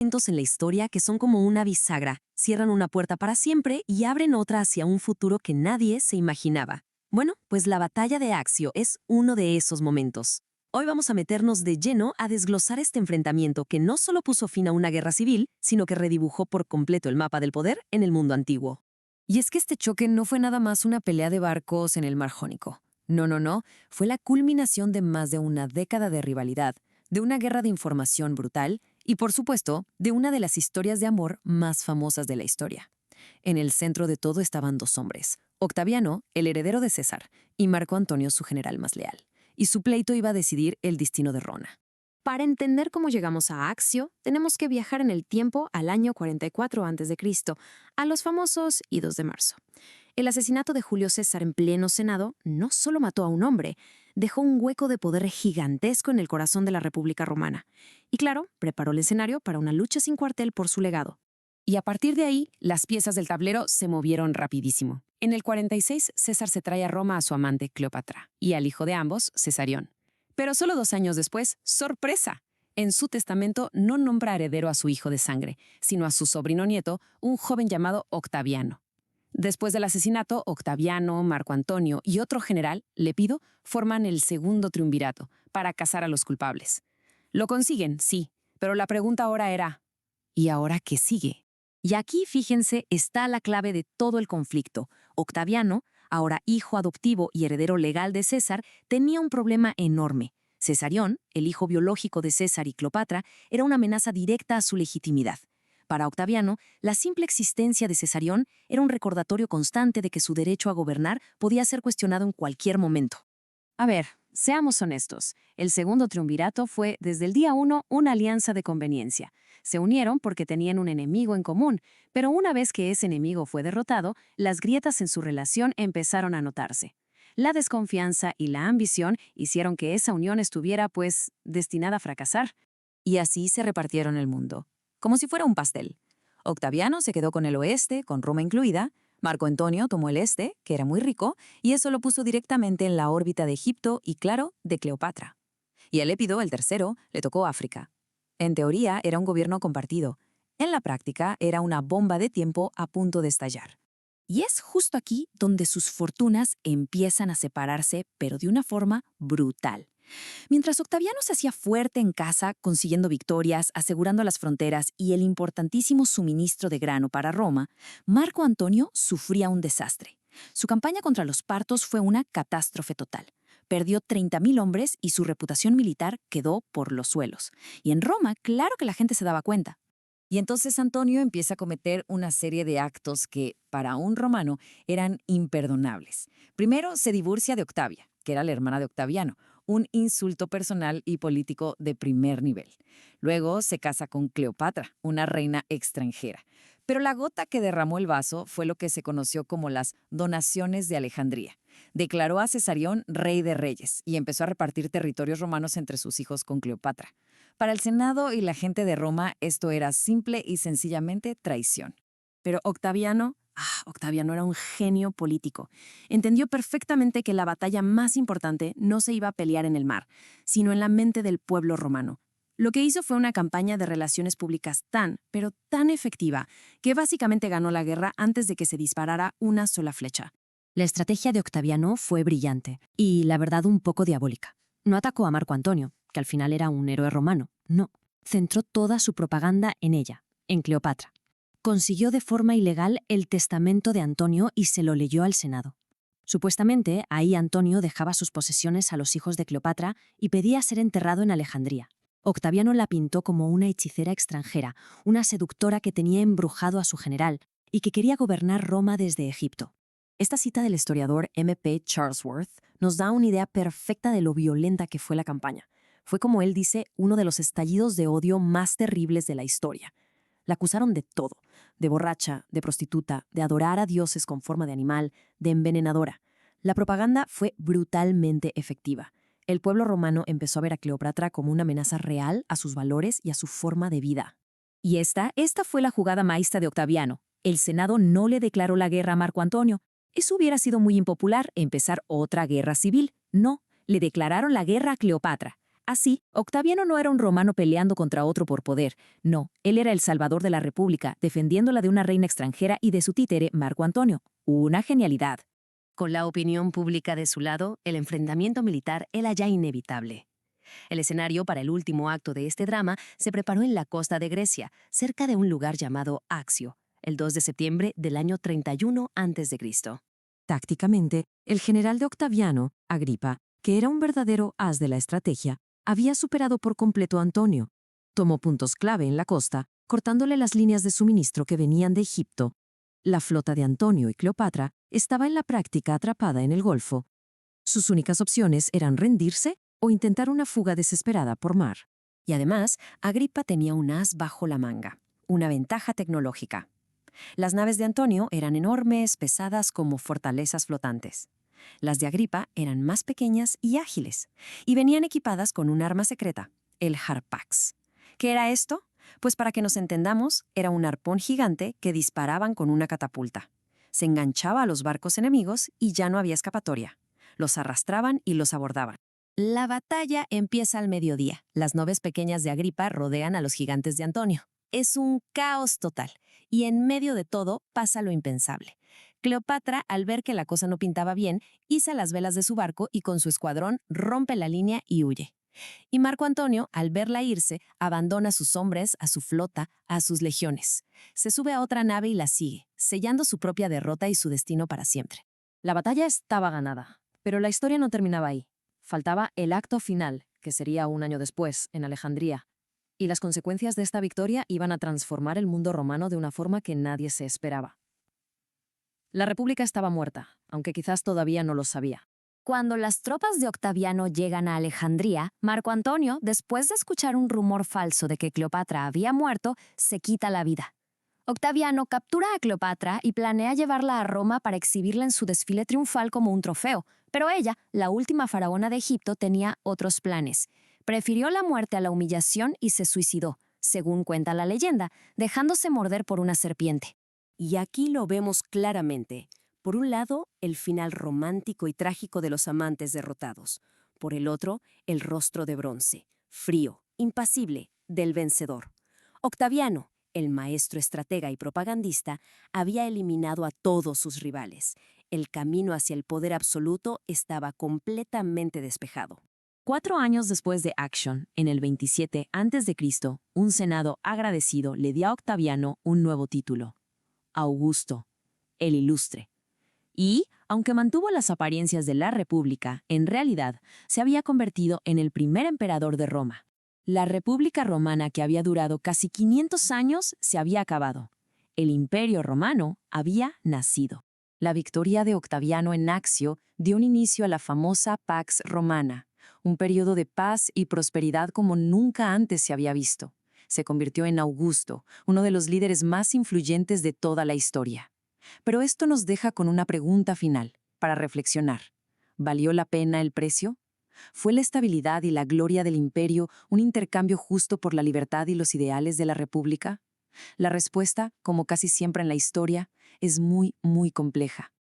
Momentos en la historia que son como una bisagra, cierran una puerta para siempre y abren otra hacia un futuro que nadie se imaginaba. Bueno, pues la batalla de Accio es uno de esos momentos. Hoy vamos a meternos de lleno a desglosar este enfrentamiento que no solo puso fin a una guerra civil, sino que redibujó por completo el mapa del poder en el mundo antiguo. Y es que este choque no fue nada más una pelea de barcos en el Mar Jónico. No, no, no. Fue la culminación de más de una década de rivalidad, de una guerra de información brutal y, por supuesto, de una de las historias de amor más famosas de la historia. En el centro de todo estaban dos hombres, Octaviano, el heredero de César, y Marco Antonio, su general más leal. Y su pleito iba a decidir el destino de Roma. Para entender cómo llegamos a Accio, tenemos que viajar en el tiempo al año 44 a.C., a los famosos Idos de marzo. El asesinato de Julio César en pleno Senado no solo mató a un hombre, dejó un hueco de poder gigantesco en el corazón de la República Romana. Y claro, preparó el escenario para una lucha sin cuartel por su legado. Y a partir de ahí, las piezas del tablero se movieron rapidísimo. En el 46, César se trae a Roma a su amante Cleopatra y al hijo de ambos, Cesarión. Pero solo 2 años después, ¡sorpresa! En su testamento no nombra heredero a su hijo de sangre, sino a su sobrino nieto, un joven llamado Octaviano. Después del asesinato, Octaviano, Marco Antonio y otro general, Lepido, forman el segundo triunvirato para cazar a los culpables. Lo consiguen, sí, pero la pregunta ahora era, ¿y ahora qué sigue? Y aquí, fíjense, está la clave de todo el conflicto. Octaviano, ahora hijo adoptivo y heredero legal de César, tenía un problema enorme. Cesarión, el hijo biológico de César y Cleopatra, era una amenaza directa a su legitimidad. Para Octaviano, la simple existencia de Cesarión era un recordatorio constante de que su derecho a gobernar podía ser cuestionado en cualquier momento. A ver, seamos honestos. El segundo triunvirato fue, desde el día 1, una alianza de conveniencia. Se unieron porque tenían un enemigo en común, pero una vez que ese enemigo fue derrotado, las grietas en su relación empezaron a notarse. La desconfianza y la ambición hicieron que esa unión estuviera, pues, destinada a fracasar. Y así se repartieron el mundo, como si fuera un pastel. Octaviano se quedó con el oeste, con Roma incluida. Marco Antonio tomó el este, que era muy rico, y eso lo puso directamente en la órbita de Egipto y, claro, de Cleopatra. Y a Lépido, el tercero, le tocó África. En teoría era un gobierno compartido. En la práctica era una bomba de tiempo a punto de estallar. Y es justo aquí donde sus fortunas empiezan a separarse, pero de una forma brutal. Mientras Octaviano se hacía fuerte en casa, consiguiendo victorias, asegurando las fronteras y el importantísimo suministro de grano para Roma, Marco Antonio sufría un desastre. Su campaña contra los partos fue una catástrofe total. Perdió 30.000 hombres y su reputación militar quedó por los suelos. Y en Roma, claro que la gente se daba cuenta. Y entonces Antonio empieza a cometer una serie de actos que, para un romano, eran imperdonables. Primero, se divorcia de Octavia, que era la hermana de Octaviano, un insulto personal y político de primer nivel. Luego se casa con Cleopatra, una reina extranjera. Pero la gota que derramó el vaso fue lo que se conoció como las donaciones de Alejandría. Declaró a Cesarión rey de reyes y empezó a repartir territorios romanos entre sus hijos con Cleopatra. Para el Senado y la gente de Roma esto era simple y sencillamente traición. Pero Octaviano era un genio político. Entendió perfectamente que la batalla más importante no se iba a pelear en el mar, sino en la mente del pueblo romano. Lo que hizo fue una campaña de relaciones públicas pero tan efectiva, que básicamente ganó la guerra antes de que se disparara una sola flecha. La estrategia de Octaviano fue brillante y, la verdad, un poco diabólica. No atacó a Marco Antonio, que al final era un héroe romano. No, centró toda su propaganda en ella, en Cleopatra. Consiguió de forma ilegal el testamento de Antonio y se lo leyó al Senado. Supuestamente, ahí Antonio dejaba sus posesiones a los hijos de Cleopatra y pedía ser enterrado en Alejandría. Octaviano la pintó como una hechicera extranjera, una seductora que tenía embrujado a su general y que quería gobernar Roma desde Egipto. Esta cita del historiador M.P. Charlesworth nos da una idea perfecta de lo violenta que fue la campaña. Fue, como él dice, uno de los estallidos de odio más terribles de la historia. La acusaron de todo, de borracha, de prostituta, de adorar a dioses con forma de animal, de envenenadora. La propaganda fue brutalmente efectiva. El pueblo romano empezó a ver a Cleopatra como una amenaza real a sus valores y a su forma de vida. Y esta fue la jugada maestra de Octaviano. El Senado no le declaró la guerra a Marco Antonio. Eso hubiera sido muy impopular, empezar otra guerra civil. No, le declararon la guerra a Cleopatra. Así, Octaviano no era un romano peleando contra otro por poder. No, él era el salvador de la República, defendiéndola de una reina extranjera y de su títere, Marco Antonio. Una genialidad. Con la opinión pública de su lado, el enfrentamiento militar era ya inevitable. El escenario para el último acto de este drama se preparó en la costa de Grecia, cerca de un lugar llamado Axio, el 2 de septiembre del año 31 a.C. Tácticamente, el general de Octaviano, Agripa, que era un verdadero as de la estrategia, había superado por completo a Antonio. Tomó puntos clave en la costa, cortándole las líneas de suministro que venían de Egipto. La flota de Antonio y Cleopatra estaba en la práctica atrapada en el Golfo. Sus únicas opciones eran rendirse o intentar una fuga desesperada por mar. Y además, Agripa tenía un as bajo la manga, una ventaja tecnológica. Las naves de Antonio eran enormes, pesadas como fortalezas flotantes. Las de Agripa eran más pequeñas y ágiles, y venían equipadas con un arma secreta, el harpax. ¿Qué era esto? Pues para que nos entendamos, era un arpón gigante que disparaban con una catapulta. Se enganchaba a los barcos enemigos y ya no había escapatoria. Los arrastraban y los abordaban. La batalla empieza al mediodía. Las naves pequeñas de Agripa rodean a los gigantes de Antonio. Es un caos total, y en medio de todo pasa lo impensable. Cleopatra, al ver que la cosa no pintaba bien, iza las velas de su barco y con su escuadrón rompe la línea y huye. Y Marco Antonio, al verla irse, abandona a sus hombres, a su flota, a sus legiones. Se sube a otra nave y la sigue, sellando su propia derrota y su destino para siempre. La batalla estaba ganada, pero la historia no terminaba ahí. Faltaba el acto final, que sería un año después, en Alejandría. Y las consecuencias de esta victoria iban a transformar el mundo romano de una forma que nadie se esperaba. La República estaba muerta, aunque quizás todavía no lo sabía. Cuando las tropas de Octaviano llegan a Alejandría, Marco Antonio, después de escuchar un rumor falso de que Cleopatra había muerto, se quita la vida. Octaviano captura a Cleopatra y planea llevarla a Roma para exhibirla en su desfile triunfal como un trofeo, pero ella, la última faraona de Egipto, tenía otros planes. Prefirió la muerte a la humillación y se suicidó, según cuenta la leyenda, dejándose morder por una serpiente. Y aquí lo vemos claramente. Por un lado, el final romántico y trágico de los amantes derrotados. Por el otro, el rostro de bronce, frío, impasible, del vencedor. Octaviano, el maestro estratega y propagandista, había eliminado a todos sus rivales. El camino hacia el poder absoluto estaba completamente despejado. 4 años después de Action, en el 27 a.C., un senado agradecido le dio a Octaviano un nuevo título: Augusto, el Ilustre. Y, aunque mantuvo las apariencias de la República, en realidad se había convertido en el primer emperador de Roma. La República Romana, que había durado casi 500 años, se había acabado. El Imperio Romano había nacido. La victoria de Octaviano en Accio dio un inicio a la famosa Pax Romana, un periodo de paz y prosperidad como nunca antes se había visto. Se convirtió en Augusto, uno de los líderes más influyentes de toda la historia. Pero esto nos deja con una pregunta final, para reflexionar. ¿Valió la pena el precio? ¿Fue la estabilidad y la gloria del imperio un intercambio justo por la libertad y los ideales de la República? La respuesta, como casi siempre en la historia, es muy, muy compleja.